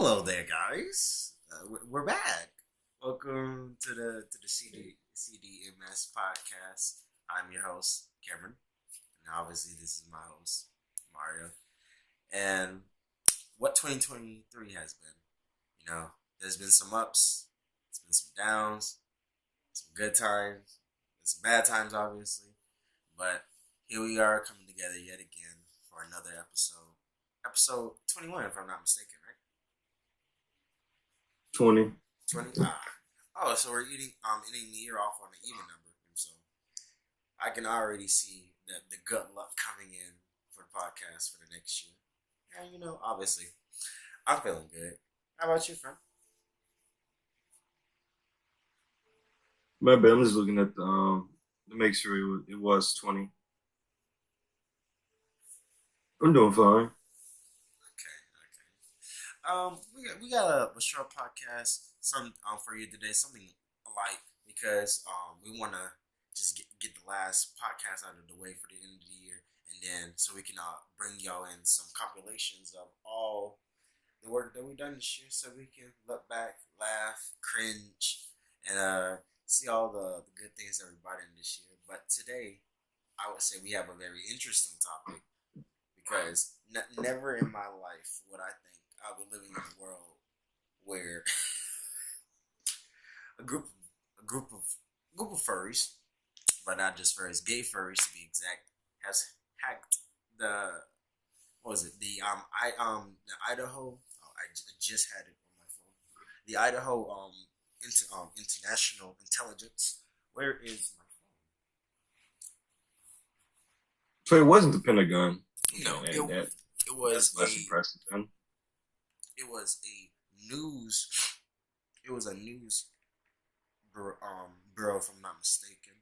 Hello there, guys. We're back. Welcome to the CDMS Podcast. I'm your host, Cameron, and obviously this is my host, Mario. And what 2023 has been, there's been some ups, there's been some downs, some good times, and some bad times, obviously. But here we are coming together yet again for another episode. Episode 21, if I'm not mistaken, right? 20. 20? So we're ending the year off on an even number. And so I can already see the gut luck coming in for the podcast for the next year. And, obviously, I'm feeling good. How about you, friend? My bad. I'm just looking at to make sure it was 20. I'm doing fine. We got a short podcast for you today, something light because we want to just get the last podcast out of the way for the end of the year, and then so we can bring y'all in some compilations of all the work that we've done this year, so we can look back, laugh, cringe, and see all the good things that we brought in this year. But today, I would say we have a very interesting topic because never in my life would I think I'll be living in a world where a group of furries, but not just furries, gay furries to be exact, has hacked the Idaho. I just had it on my phone. The Idaho International Intelligence. Where is my phone? So it wasn't the Pentagon. No, it was less impressive then. It was a news. It was a news bureau, if I'm not mistaken.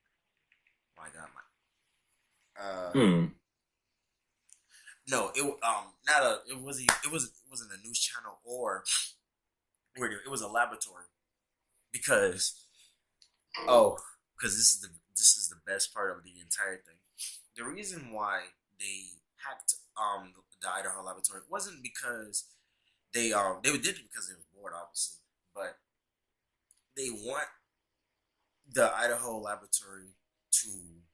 Oh, I got my. No, it wasn't a news channel or it was a laboratory because this is the best part of the entire thing. The reason why they hacked the Idaho laboratory wasn't because they did it because they were bored, obviously, but they want the Idaho laboratory to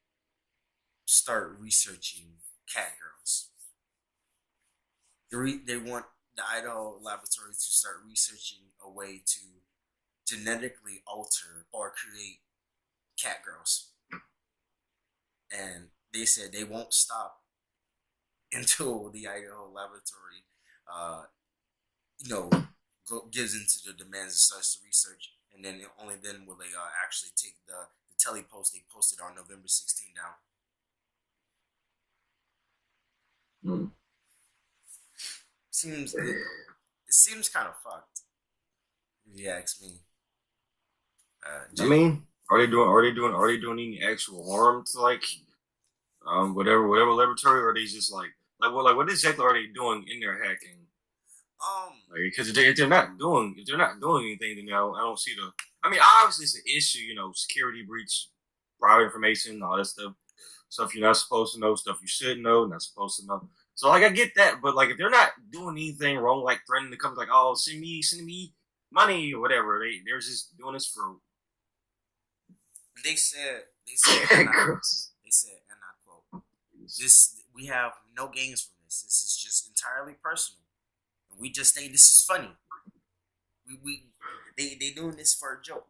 start researching cat girls. They want the Idaho laboratory to start researching a way to genetically alter or create cat girls, and they said they won't stop until the Idaho laboratory gives into the demands and starts to research, and then only then will they actually take the telepost they posted on November 16 down. It seems kind of fucked, if you ask me. Are they doing any actual harm to whatever laboratory, or are they just what exactly are they doing in their hacking? Because if they're not doing anything, then I don't see the. Obviously it's an issue, security breach, private information, all that stuff you're not supposed to know, stuff you should know, not supposed to know. So I get that, but if they're not doing anything wrong, threatening to come, send me money or whatever, they're just doing this for. They said, and I quote, we have no gains from this. This is just entirely personal. We just think this is funny. They doing this for a joke.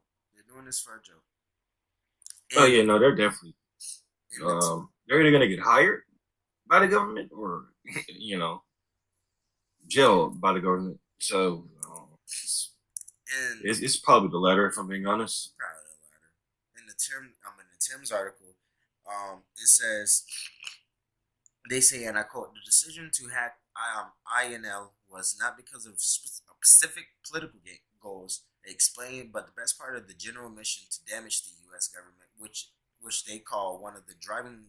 And, they're definitely. They're either gonna get hired by the government or jailed by the government. So it's probably the latter, if I'm being honest. Probably the latter. In the Tim's article, it says they say, and I quote, the decision to hack INL was not because of specific political goals, they explained, but the best part of the general mission to damage the U.S. government, which they call one of the driving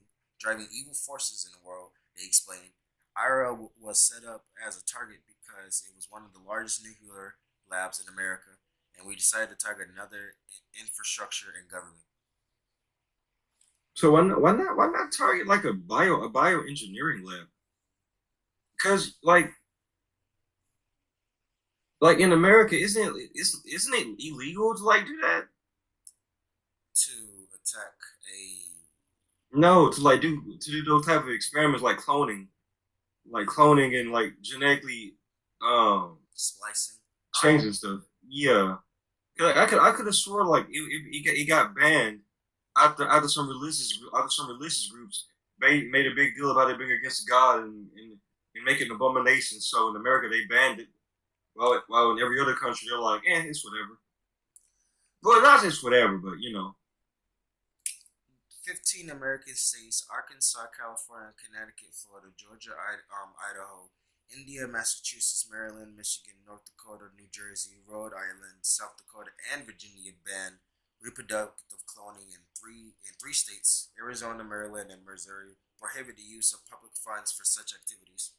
evil forces in the world. They explained, IRL was set up as a target because it was one of the largest nuclear labs in America, and we decided to target another infrastructure and government. So why not target a bioengineering lab? Because Like in America, isn't it illegal to like do that? To attack a No, to do those type of experiments like cloning and like genetically splicing changing stuff. Yeah, I could have swore like it got banned after some religious groups made a big deal about it being against God and making an abomination. So in America they banned it. While in every other country they're like, it's whatever. Well, not just whatever, but 15 American states: Arkansas, California, Connecticut, Florida, Georgia, Idaho, India, Massachusetts, Maryland, Michigan, North Dakota, New Jersey, Rhode Island, South Dakota, and Virginia ban reproductive cloning in three states: Arizona, Maryland, and Missouri prohibit the use of public funds for such activities.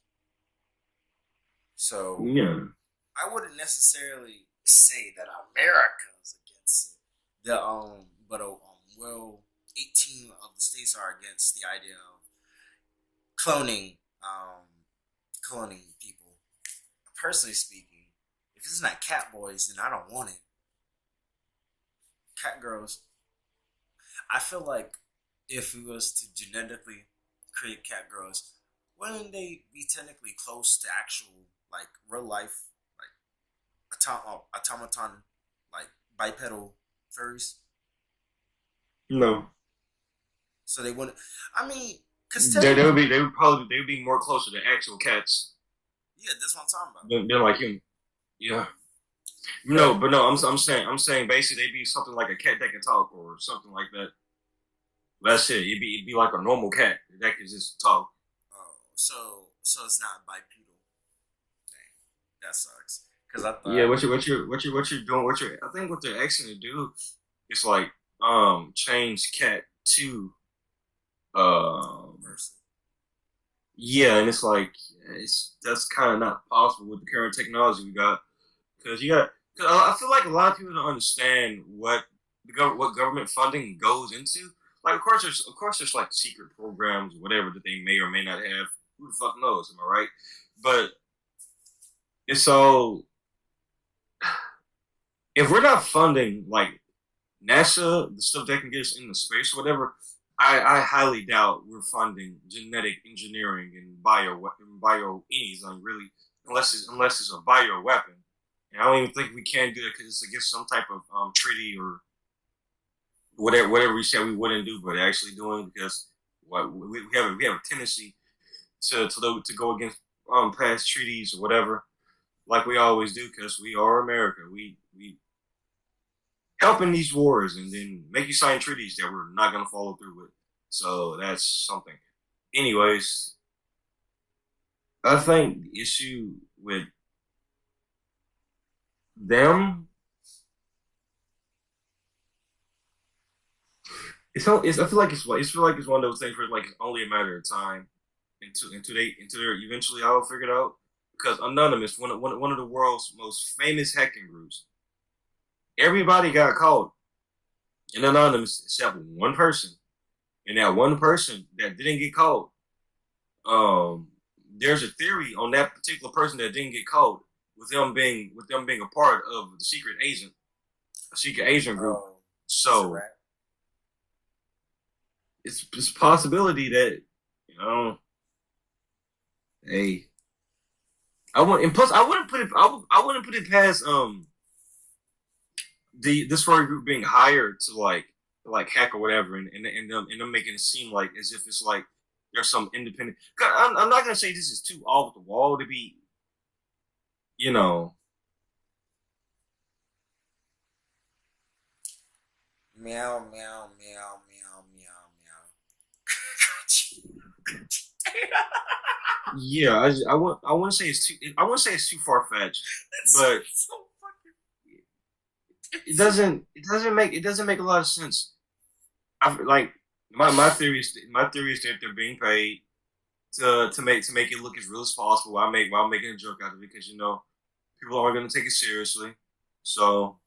So yeah. I wouldn't necessarily say that America is against it. Well, 18 of the states are against the idea of cloning, cloning people. Personally speaking, if it's not cat boys, then I don't want it. Cat girls. I feel like if we was to genetically create cat girls, wouldn't they be technically close to actual, like, real life, like automaton, like bipedal furries? No. So they wouldn't. I mean, because they would be more closer to actual cats. Yeah, that's what I'm talking about. They're like human. Yeah. No, but no, I'm saying basically they'd be something like a cat that can talk or something like that. That's it. It'd be like a normal cat that can just talk. Oh, so it's not bipedal. Dang, that sucks. Because I thought. Yeah, what you're doing, I think what they're asking to do is like change cat to person. Yeah, and it's like that's kind of not possible with the current technology we got because I feel like a lot of people don't understand what what government funding goes into. Like, of course there's like secret programs, whatever that they may or may not have. Who the fuck knows? Am I right? But it's all if we're not funding like NASA, the stuff that can get us into space or whatever, I highly doubt we're funding genetic engineering and bio anything really, unless it's a bio weapon. And I don't even think we can do it because it's against some type of treaty or whatever we said we wouldn't do, but actually doing because we have a tendency to go against past treaties or whatever, like we always do because we are America. We helping these wars and then make you sign treaties that we're not going to follow through with. So that's something. Anyways, I think the issue with them I feel like it's one of those things where like it's only a matter of time until they're eventually all figured out. Because Anonymous, one of the world's most famous hacking groups, everybody got caught in Anonymous except one person. And that one person that didn't get caught, there's a theory on that particular person that didn't get caught with them being a part of the secret agent group. So it's a possibility that hey, I wouldn't put it past this furry group being hired to like hack or whatever, and them making it seem like as if it's like there's some independent. I'm not gonna say this is too off the wall to be, Meow, meow, meow, meow, meow, meow. Yeah, I wouldn't say it's too far fetched, but so it doesn't make a lot of sense. I like my theory is that they're being paid to make it look as real as possible while making a joke out of it because people aren't going to take it seriously. So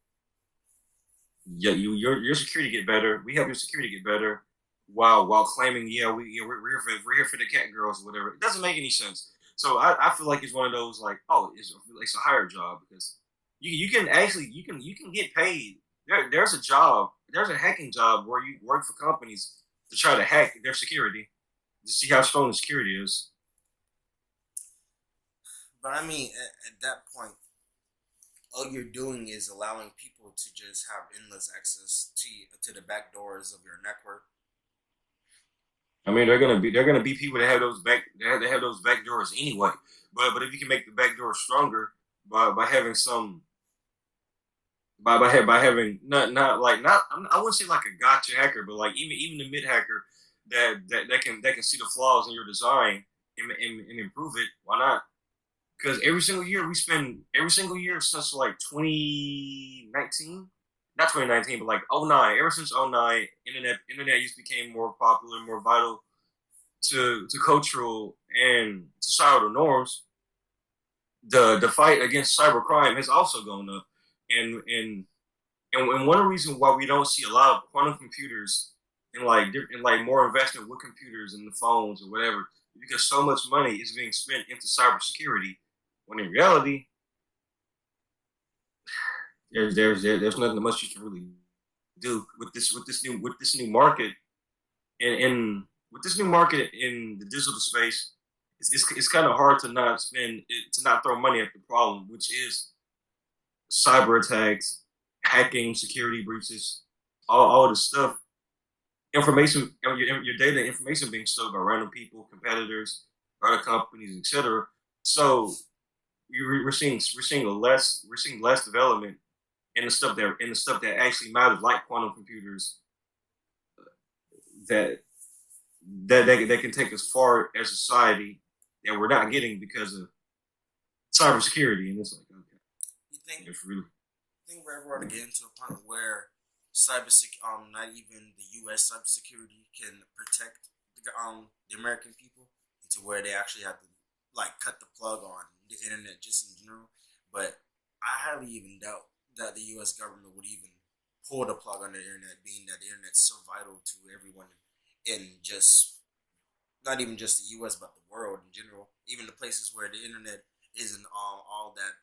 yeah, your security get better. We help your security get better while claiming we're here for the cat girls or whatever. It doesn't make any sense. So I feel like it's one of those like it's a higher job because you can actually you can get paid. There's a job. There's a hacking job where you work for companies to try to hack their security to see how strong the security is. But I mean, at that point, all you're doing is allowing people to just have endless access to the back doors of your network. I mean, they're gonna be people that have those back doors anyway. But if you can make the back door stronger by having some by having not I wouldn't say like a gotcha hacker, but like even the mid hacker that can see the flaws in your design and improve it. Why not? Because every single year since like 2019, not 2019, but like '09. Ever since '09, internet use became more popular, more vital to cultural and societal norms. The fight against cybercrime has also gone up, and one of the reasons why we don't see a lot of quantum computers and like more investment with computers and the phones or whatever, because so much money is being spent into cybersecurity. When in reality, there's nothing much you can really do with this new market and with this new market in the digital space. It's kind of hard to not throw money at the problem, which is cyber attacks, hacking, security breaches, all the stuff, information, your data, information being stolen by random people, competitors, other companies, etc. So we're seeing less development in the stuff that actually matters, like quantum computers, that can take us far as a society that we're not getting because of cybersecurity. And it's like, okay, you think it's really. I think we're ever going to get into a point where not even the U.S. cybersecurity can protect the American people, to where they actually have to like cut the plug on the internet just in general. But I highly even doubt that the U.S. government would even pull the plug on the internet, being that the internet's so vital to everyone in just not even just the U.S. but the world in general. Even the places where the internet isn't all that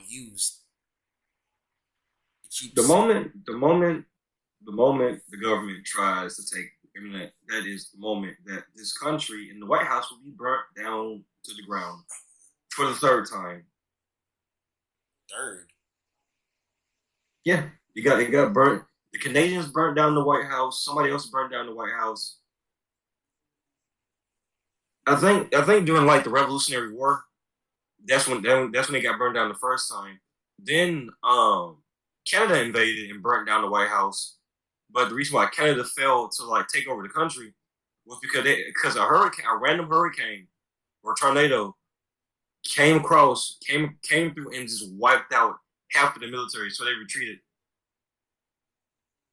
used. The moment the government tries to take the internet, that is the moment that this country and the White House will be burnt down to the ground for the third time. Third? Yeah, it got burnt. The Canadians burnt down the White House. Somebody else burned down the White House. I think during like the Revolutionary War, that's when they got burned down the first time. Then Canada invaded and burnt down the White House. But the reason why Canada failed to like take over the country was because a random hurricane or tornado came through and just wiped out half of the military, so they retreated.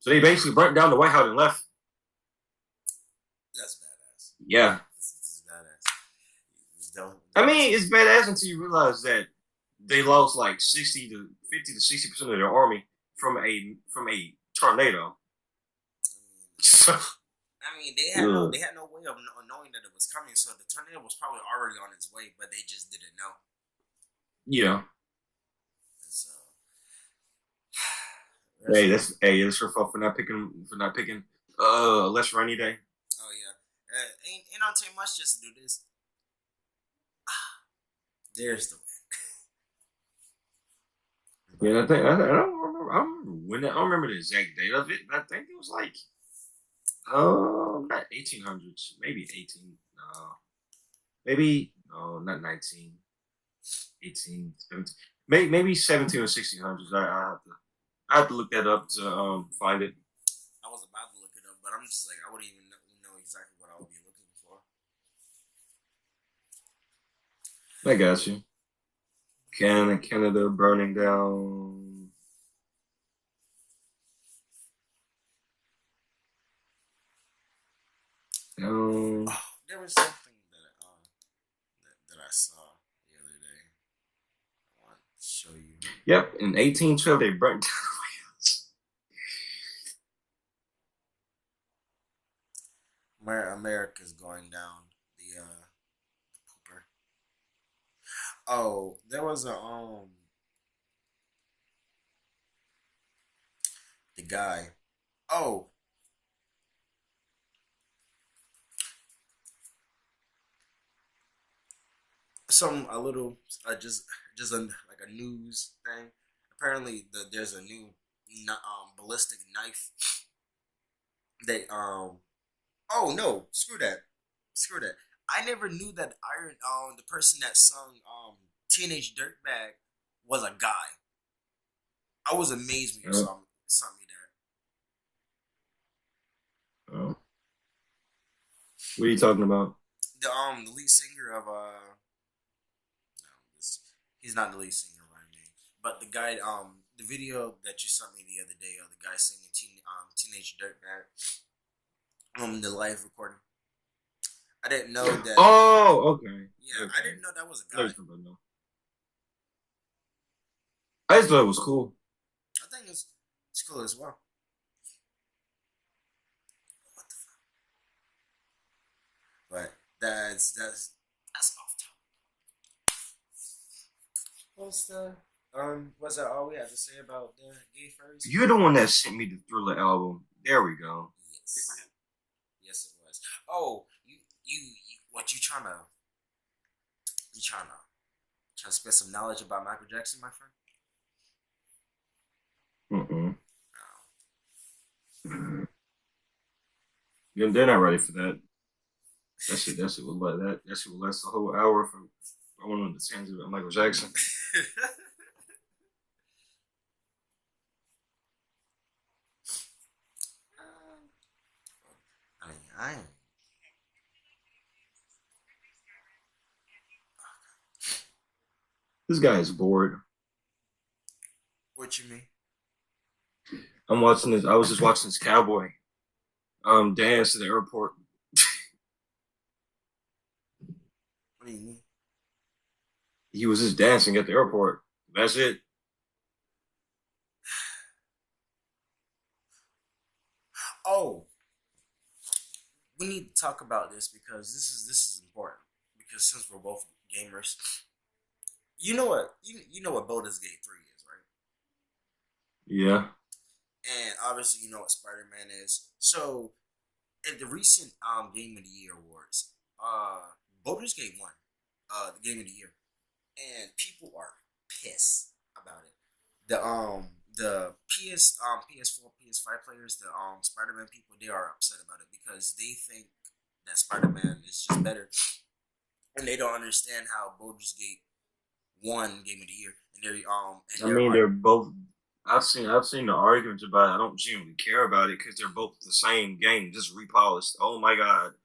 So they basically burnt down the White House and left. That's badass. Yeah. This is badass. I mean, it's badass until you realize that they lost like 50 to 60% of their army from a tornado. I mean, they had no way of knowing that it was coming, so the tornado was probably already on its way, but they just didn't know. Yeah. So, that's your fault for not picking a less rainy day. Oh yeah, ain't not too much just to do this. There's the win. Yeah, I don't remember the exact date of it. But I think it was like not 1800s, maybe 18. No, maybe no, not 19, 18, 17, maybe 17 or 1600s. I have to look that up to find it. I was about to look it up, but I'm just like I wouldn't even know exactly what I would be looking for. I got you. Canada burning down. There was something that I saw the other day. I want to show you. Yep, in 1812 they burnt down the White House. America's going down the pooper. Oh, there was a guy. Oh, a little just like a news thing. Apparently, there's a new ballistic knife. They Oh no, screw that. I never knew that the person that sung Teenage Dirtbag was a guy. I was amazed when you saw me that. Oh. What are you talking about? The lead singer of he's not the lead singer by name, but the guy the video that you sent me the other day of the guy singing Teenage Dirtbag the live recording. I didn't know that. Oh, okay. Yeah, okay. I didn't know that was a guy. I just thought it was cool. I think it's cool as well. What the fuck? But that's off topic. Was that all we had to say about the gay furries? You're the one that sent me the Thriller album. There we go. Yes, it was. Oh, you what you trying to spit some knowledge about Michael Jackson, my friend? No. They're not ready for that. That shit will last the whole hour from going on the tangent about Michael Jackson. I am. This guy is bored. What you mean? I'm watching this. I was just watching this cowboy dance to the airport. What do you mean? He was just dancing at the airport. That's it. Oh, we need to talk about this because this is important. Because since we're both gamers, you know what Baldur's Gate 3 is, right? Yeah. And obviously, you know what Spider-Man is. So, at the recent Game of the Year awards, Baldur's Gate won the Game of the Year, and people are pissed about it. The PS4, PS5 players, the Spider-Man people, they are upset about it because they think that Spider-Man is just better, and they don't understand how Baldur's Gate won Game of the Year, and they're both. I've seen the arguments about it. I don't genuinely care about it because they're both the same game, just repolished. Oh my god!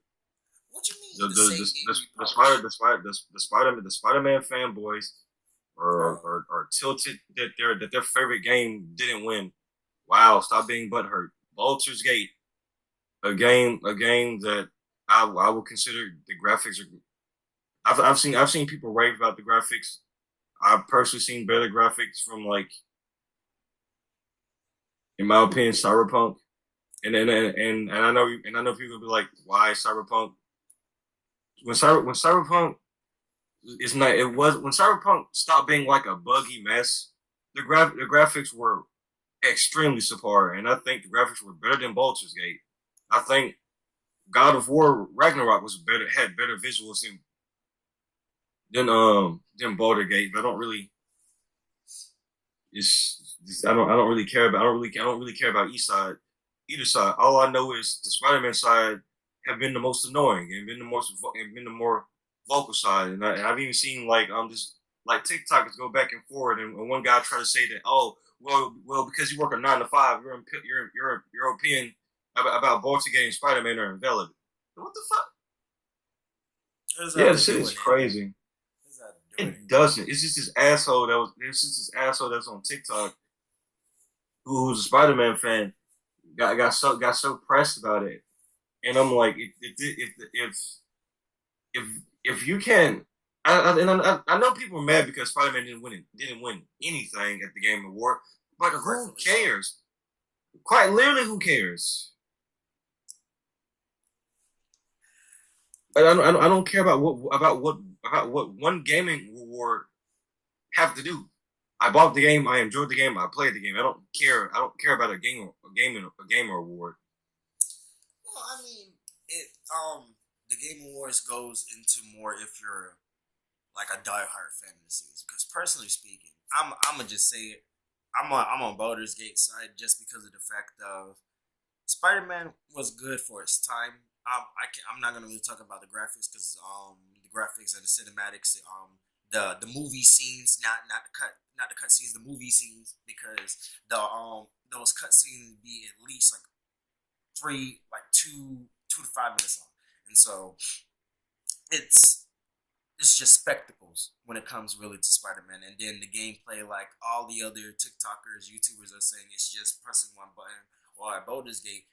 What you mean? The Spider-Man fanboys are tilted that their favorite game didn't win. Wow! Stop being butthurt. Baldur's Gate, a game that I would consider the graphics are. I've seen people rave about the graphics. I've personally seen better graphics from, like, in my opinion, Cyberpunk. And I know people will be like, why Cyberpunk? When Cyberpunk is not, it was when Cyberpunk stopped being like a buggy mess. The graphics were extremely subpar, and I think the graphics were better than Baldur's Gate. I think God of War Ragnarok had better visuals than Baldur Gate, but I don't really care about either side. All I know is the Spider-Man side have been the most annoying and been the more vocal side, and I've even seen just like TikTokers go back and forth, and one guy try to say that, oh well because you work a 9 to 5, your opinion about Baldur Gate and Spider-Man are invalid. What the fuck? Yeah, this shit is crazy. It doesn't. It's just this asshole that was on TikTok who's a Spider-Man fan got so pressed about it, and I'm like, if you can, I know people are mad because Spider-Man didn't win anything at the Game Award, but who cares? Quite literally, who cares? I don't care about what one gaming award have to do. I bought the game. I enjoyed the game. I played the game. I don't care. I don't care about a gamer award. Well, I mean, the Game Awards goes into more if you're like a diehard fan of the series. Because personally speaking, I'm gonna just say it. I'm on Baldur's Gate side just because of the fact of Spider-Man was good for its time. I'm not gonna really talk about the graphics because the graphics and the cinematics, the movie scenes, not the cut scenes, the movie scenes, because those cut scenes be at least like 2 to 5 minutes long, and so it's just spectacles when it comes really to Spider-Man. And then the gameplay, like all the other TikTokers, YouTubers are saying, it's just pressing one button. Or at Baldur's Gate,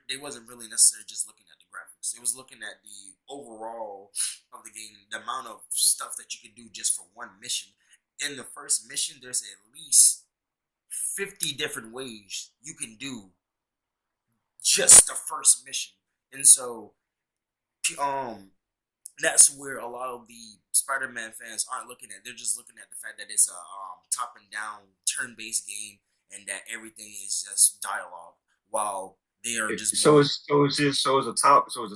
they wasn't really necessarily just looking at the graphics. They was looking at the overall of the game, the amount of stuff that you could do just for one mission. In the first mission, there's at least 50 different ways you can do just the first mission. And so, that's where a lot of the Spider-Man fans aren't looking at. They're just looking at the fact that it's a top and down turn-based game, and that everything is just dialogue, while they are just it's a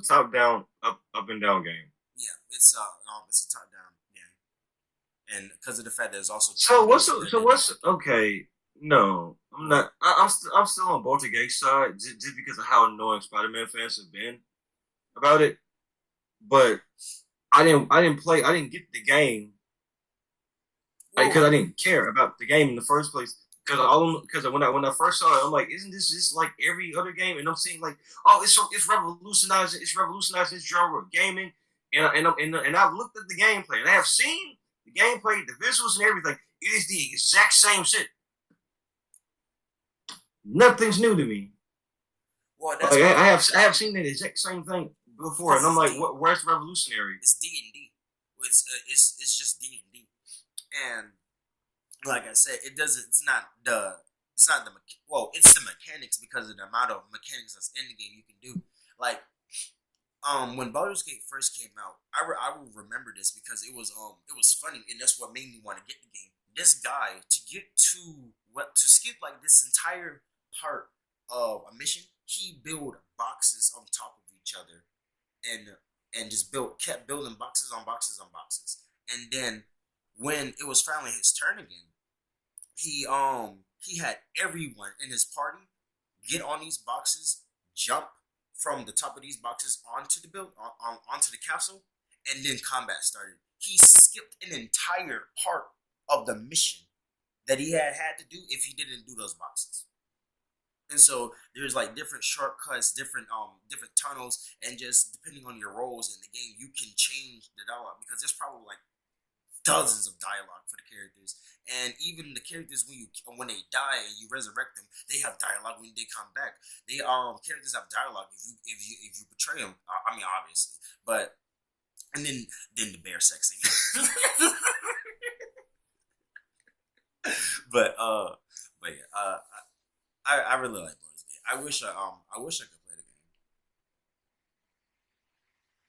top down up and down game. Yeah, it's a top down game, and because of the fact that it's also what's okay. No, I'm not. I'm still on Baldur Gate's side just because of how annoying Spider-Man fans have been about it. But I didn't get the game because I didn't care about the game in the first place. Because when I first saw it, I'm like, isn't this just like every other game? And I'm seeing like, oh, it's revolutionizing this genre of gaming. And I've looked at the gameplay and I have seen the gameplay, the visuals, and everything. It is the exact same shit. Nothing's new to me. Well, that's I have seen the exact same thing before, and I'm like, where's revolutionary? It's D&D. It's just D&D, and like I said, it's the mechanics, because of the amount of mechanics that's in the game you can do. Like, when Baldur's Gate first came out, I will remember this because it was funny, and that's what made me want to get the game. This guy, to skip like this entire part of a mission, he built boxes on top of each other, and just kept building boxes on boxes on boxes. And then when it was finally his turn again, he had everyone in his party get on these boxes, jump from the top of these boxes onto onto the castle, and then combat started. He skipped an entire part of the mission that he had to do if he didn't do those boxes. And so there's like different shortcuts, different tunnels, and just depending on your roles in the game, you can change the dialogue, because there's probably like dozens of dialogue for the characters. And even the characters, when they die and you resurrect them, they have dialogue when they come back. They characters have dialogue if you betray them. I mean, obviously, but and then the bear sexing. but yeah, I really like Baldur's Gate. I wish I could play the game,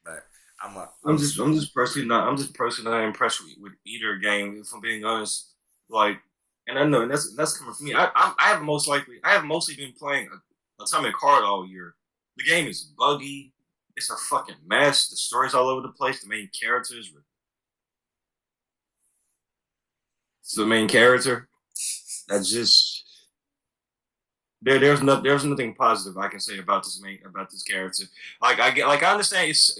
but I'm just personally not impressed with either game, if I'm being honest. Like, and I know, and that's coming from me. I have mostly been playing Atomic Heart all year. The game is buggy. It's a fucking mess. The story's all over the place. The main characters. It's the main character. That's just there's nothing positive I can say about this character. Like I understand it's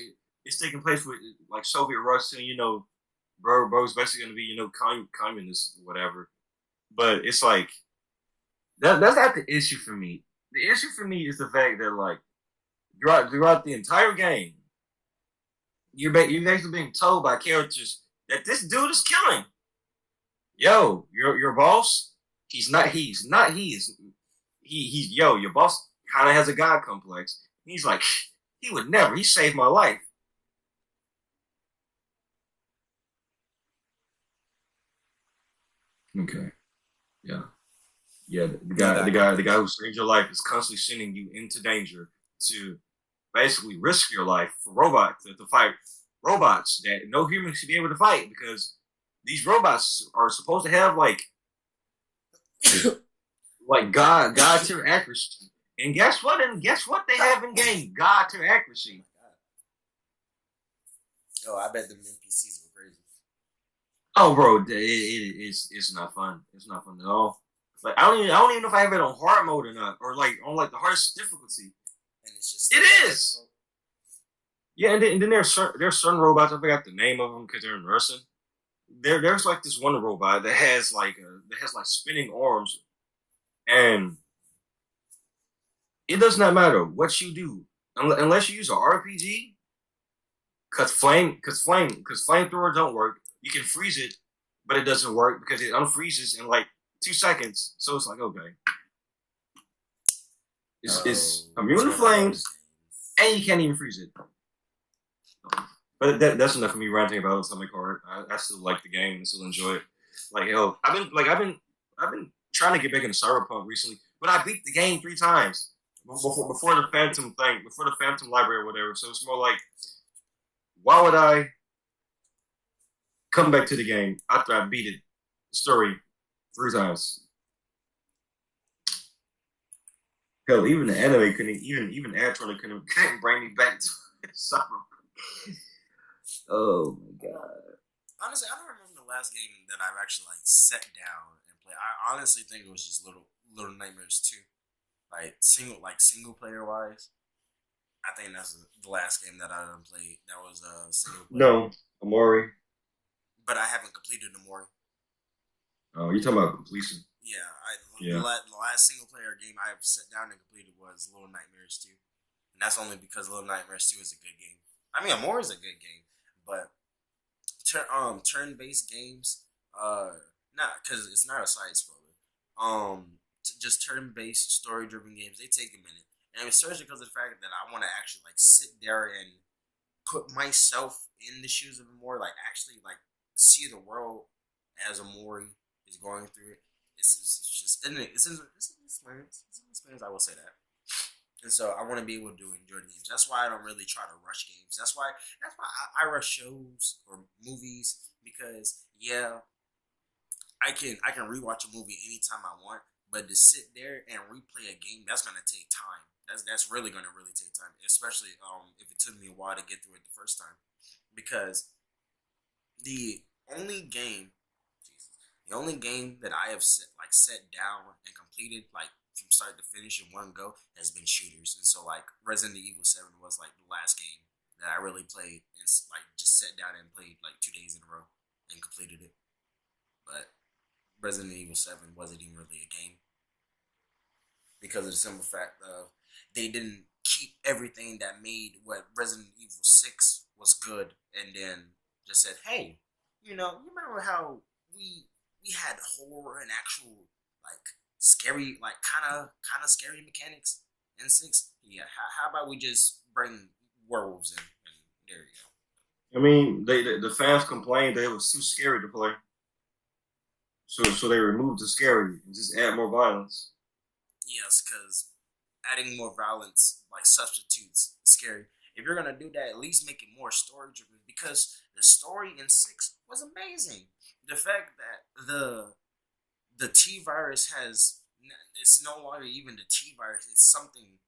taking place with like Soviet Russia, and bro's basically gonna be communist or whatever. But it's like that's not the issue for me. The issue for me is the fact that like throughout the entire game, you're basically being told by characters that this dude is killing. Yo, your boss, he's your boss kind of has a god complex. He's like, he would never. He saved my life. Okay. Yeah. The guy who saved your life is constantly sending you into danger to basically risk your life for robots to fight robots that no human should be able to fight, because these robots are supposed to have like Like God tier accuracy. And guess what? They have in game? God tier accuracy. Oh, I bet them NPCs were crazy. Oh, bro, it's not fun. It's not fun at all. Like I don't even know if I have it on hard mode or not, or like on like the hardest difficulty. And it's just it is. Difficult. Yeah, and then there's certain robots. I forgot the name of them because they're in Russian. There's like this one robot that has like spinning arms, and it does not matter what you do unless you use an RPG. Cause flamethrower don't work. You can freeze it, but it doesn't work because it unfreezes in like 2 seconds. So it's like, okay, it's immune to flames, and you can't even freeze it. But that's enough for me ranting about Atomic Heart. I still like the game. I still enjoy it. Like hell, I've been trying to get back into Cyberpunk recently, but I beat the game 3 times before the Phantom thing, before the Phantom Library or whatever. So it's more like, why would I come back to the game after I beat it, the story 3 times? Hell, even the anime couldn't, even Atroid couldn't bring me back to Cyberpunk. Oh my god! Honestly, I don't remember the last game that I've actually like sat down and played. I honestly think it was just Little Nightmares 2, like single player wise. I think that's the last game that I done played. That was single player. No, Amori. But I haven't completed Amori. Oh, you're talking about completion? Yeah, the last single player game I've sat down and completed was Little Nightmares 2, and that's only because Little Nightmares 2 is a good game. I mean, Amori is a good game, but turn-based games, not because it's not a side scroller. Just turn-based story-driven games, they take a minute. And especially because of the fact that I want to actually like sit there and put myself in the shoes of Amori, like actually like see the world as Amori is going through it. It's an experience. It's an experience. I will say that. And so I want to be able to enjoy the games. That's why I don't really try to rush games. That's why I rush shows or movies because I can rewatch a movie anytime I want, but to sit there and replay a game, that's gonna take time. That's really gonna take time, especially if it took me a while to get through it the first time, because the only game that I have set down and completed like from start to finish in one go has been shooters, and so like Resident Evil 7 was like the last game that I really played and like just sat down and played like 2 days in a row and completed it. But Resident Evil 7 wasn't even really a game because of the simple fact of they didn't keep everything that made what Resident Evil 6 was good, and then just said, hey, you remember how we had horror and actual like scary, like kind of scary mechanics in 6? Yeah, how about we just bring werewolves in, and there you go. I mean, the fans complained that it was too scary to play. So they removed the scary and just add more violence. Yes, because adding more violence like substitutes scary. If you're gonna do that, at least make it more story driven, because the story in 6 was amazing. The fact that the T virus it's no longer even the T virus. It's something.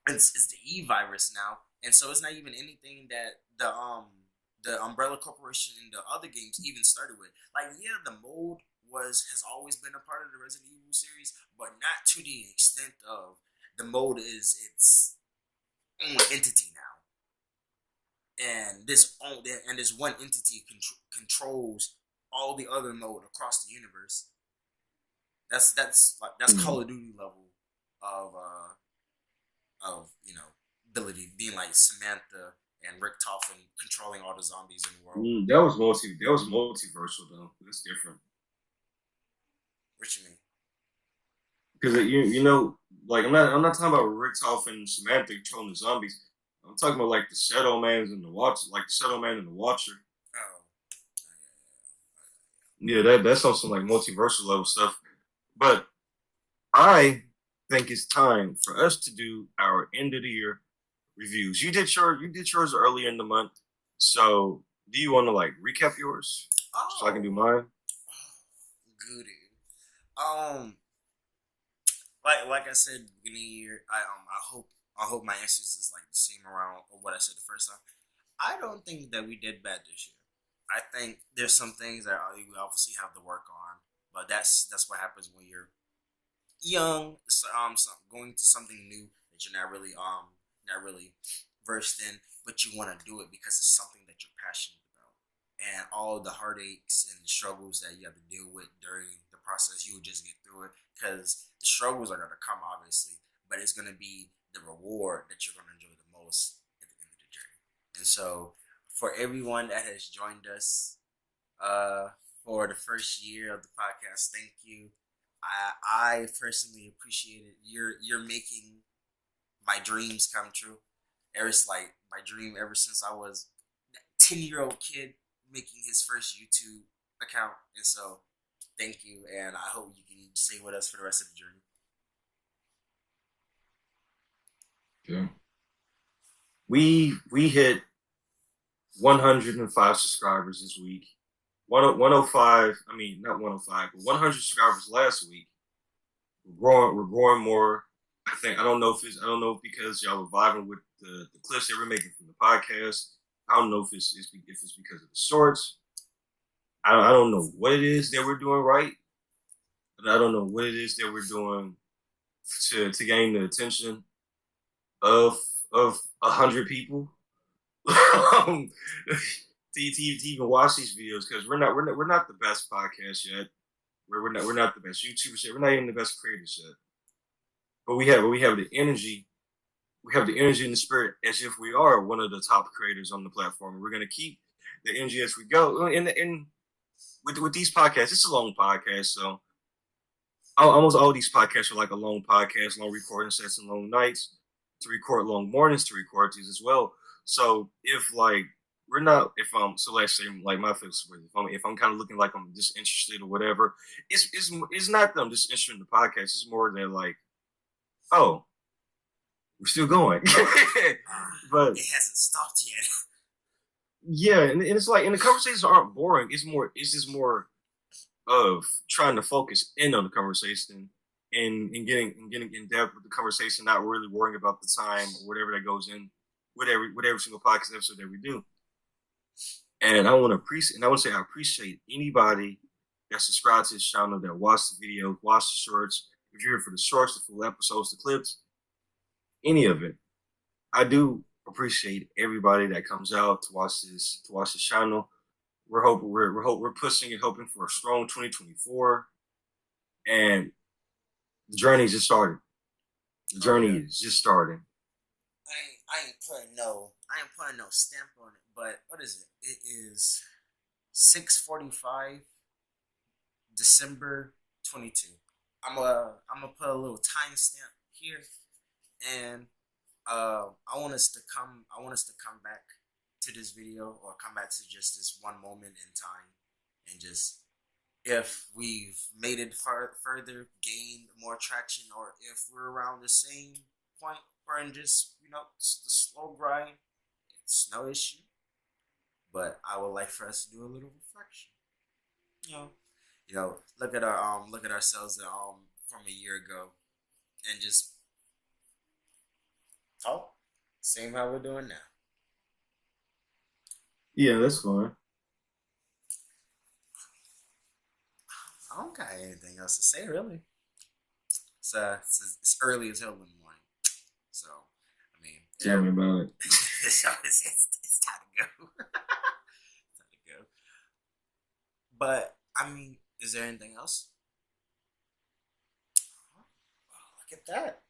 It's the E virus now, and so it's not even anything that the Umbrella Corporation in the other games even started with. Like, yeah, the mode has always been a part of the Resident Evil series, but not to the extent of the mode is its own entity now, and this one entity controls all the other mode across the universe. That's Call of Duty level of ability, being like Samantha and Rick Toffin controlling all the zombies in the world. That was multiversal though. That's different. What you mean? Because like I'm not talking about Rick Toffin and Samantha controlling the zombies. I'm talking about like the Shadow Man and the Watcher, like the Shadow Man and the Watcher. Oh. Yeah, that's also like multiversal level stuff. But I think it's time for us to do our end of the year reviews. You did yours earlier in the month. So do you want to like recap yours so I can do mine? Goody. Like I said, beginning of the year, I hope my answers is like the same around what I said the first time. I don't think that we did bad this year. I think there's some things that we obviously have to work on, but that's what happens when you're young. Going to something new that you're not really versed in, but you want to do it because it's something that you're passionate about, and all the heartaches and the struggles that you have to deal with during the process, you will just get through it because the struggles are gonna come obviously, but it's gonna be the reward that you're gonna enjoy the most at the end of the journey. And so, for everyone that has joined us for the first year of the podcast, thank you. I personally appreciate it. You're making my dreams come true. It's like my dream ever since I was a 10-year-old kid making his first YouTube account. And so, thank you, and I hope you can stay with us for the rest of the journey. Okay. We hit 105 subscribers this week. 105. I mean, not 105, but 100 subscribers last week. We're growing more. I don't know if because y'all were vibing with the clips that we're making from the podcast. I don't know if it's because of the shorts. I don't know what it is that we're doing right, but I don't know what it is that we're doing to gain the attention of 100 people to even watch these videos, because we're not the best podcast yet. We're not the best YouTubers yet. We're not even the best creators yet. But we have the energy. We have the energy and the spirit as if we are one of the top creators on the platform. We're gonna keep the energy as we go. And with these podcasts, it's a long podcast, so almost all these podcasts are like a long podcast, long recording sets and long nights, to record long mornings, to record these as well. So if let's say like my fix, if I'm kind of looking like I'm disinterested or whatever, it's not that I'm disinterested in the podcast. It's more than like, oh, we're still going. But it hasn't stopped yet. Yeah, and it's like, and the conversations aren't boring. It's just more of trying to focus in on the conversation and getting in depth with the conversation, not really worrying about the time or whatever that goes in with every single podcast episode that we do. And I want to say I appreciate anybody that subscribed to this channel, that watched the video, watched the shorts. If you're here for the shorts, the full episodes, the clips, any of it, I do appreciate everybody that comes out to watch this channel. We're pushing and hoping for a strong 2024, and the journey just started. The journey is just starting. I ain't putting no stamp on it, but what is it? It is 6:45, December 22. I'm gonna put a little timestamp here, and I want us to come back to this video, or come back to just this one moment in time, and just, if we've made it further, gained more traction, or if we're around the same point, or in just, the slow grind, it's no issue. But I would like for us to do a little reflection. Look at ourselves from a year ago, and just talk, same how we're doing now. Yeah, that's fine. I don't got anything else to say, really. It's early as hell in the morning, so I mean, tell me about it. it's time to go. It's time to go. But I mean, is there anything else? Oh, look at that.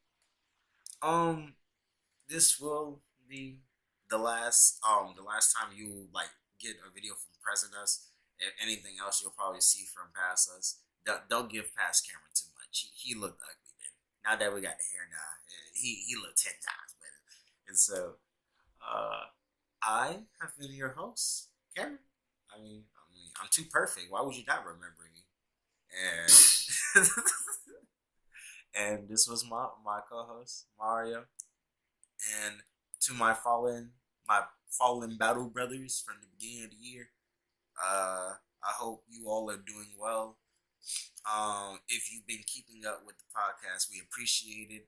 This will be the last time you get a video from present us. If anything else, you'll probably see from past us. Don't give past Cameron too much. He looked ugly then. Now that we got the hair now, he looked 10 times better. And so, I have been your host, Cameron. I mean, I'm too perfect. Why would you not remember me? And and this was my co-host, Mario. And to my fallen battle brothers from the beginning of the year, I hope you all are doing well. If you've been keeping up with the podcast, we appreciate it.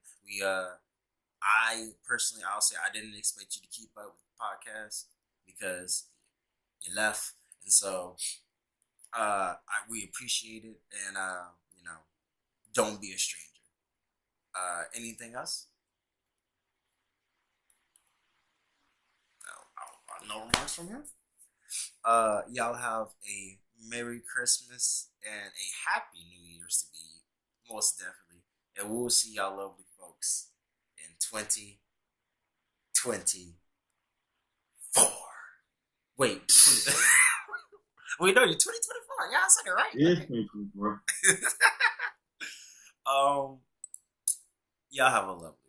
I personally, I'll say I didn't expect you to keep up with the podcast because you left, and so we appreciate it, and don't be a stranger. Anything else? No remarks from you. Y'all have a Merry Christmas and a Happy New Year's to be, most definitely, and we'll see y'all lovely folks in 2024. Wait, wait, no, you're 2024. Yeah, I said it right. Yeah, 2024. Y'all have a lovely